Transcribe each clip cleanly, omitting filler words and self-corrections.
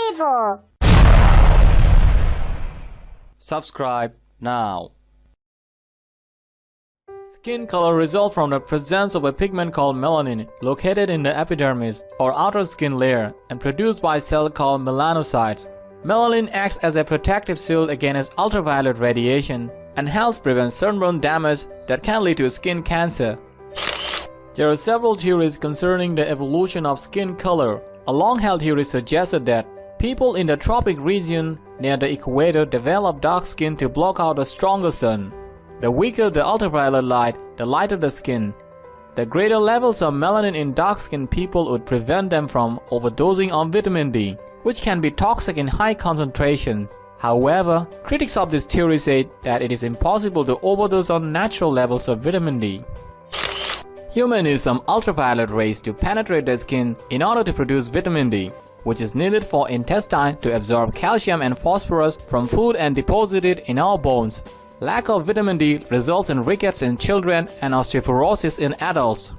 evil. Subscribe now. Skin color results from the presence of a pigment called melanin located in the epidermis or outer skin layer and produced by a cell called melanocytes. Melanin acts as a protective shield against ultraviolet radiation and helps prevent sunburn damage that can lead to skin cancer. There are several theories concerning the evolution of skin color. A long-held theory suggested that people in the tropic region near the equator develop dark skin to block out the stronger sun. The weaker the ultraviolet light, the lighter the skin. The greater levels of melanin in dark-skinned people would prevent them from overdosing on vitamin D, which can be toxic in high concentrations. However, critics of this theory say that it is impossible to overdose on natural levels of vitamin D. Humans need some ultraviolet rays to penetrate the skin in order to produce vitamin D, which is needed for intestine to absorb calcium and phosphorus from food and deposit it in our bones. Lack of vitamin D results in rickets in children and osteoporosis in adults.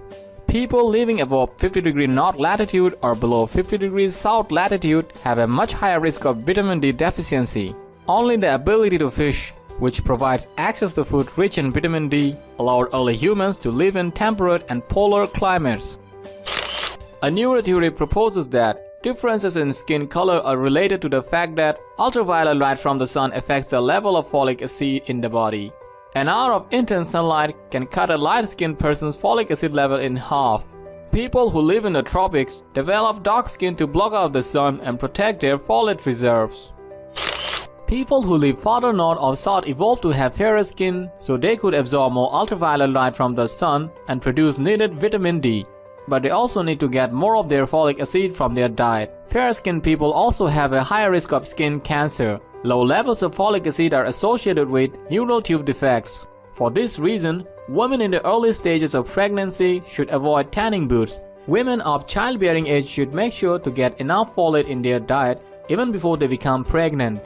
People living above 50° north latitude or below 50° south latitude have a much higher risk of vitamin D deficiency. Only the ability to fish, which provides access to food rich in vitamin D, allowed early humans to live in temperate and polar climates. A newer theory proposes that differences in skin color are related to the fact that ultraviolet light from the sun affects the level of folic acid in the body. An hour of intense sunlight can cut a light-skinned person's folic acid level in half. People who live in the tropics develop dark skin to block out the sun and protect their folate reserves. People who live farther north or south evolved to have fairer skin so they could absorb more ultraviolet light from the sun and produce needed vitamin D. But they also need to get more of their folic acid from their diet. Fair-skinned people also have a higher risk of skin cancer. Low levels of folic acid are associated with neural tube defects. For this reason, women in the early stages of pregnancy should avoid tanning booths. Women of childbearing age should make sure to get enough folate in their diet even before they become pregnant.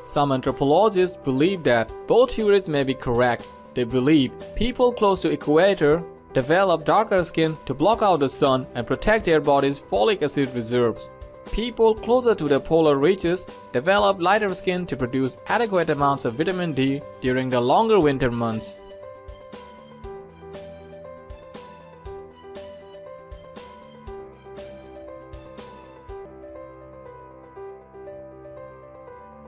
Some anthropologists believe that both theories may be correct. They believe people close to equator develop darker skin to block out the sun and protect their body's folic acid reserves. People closer to the polar reaches develop lighter skin to produce adequate amounts of vitamin D during the longer winter months.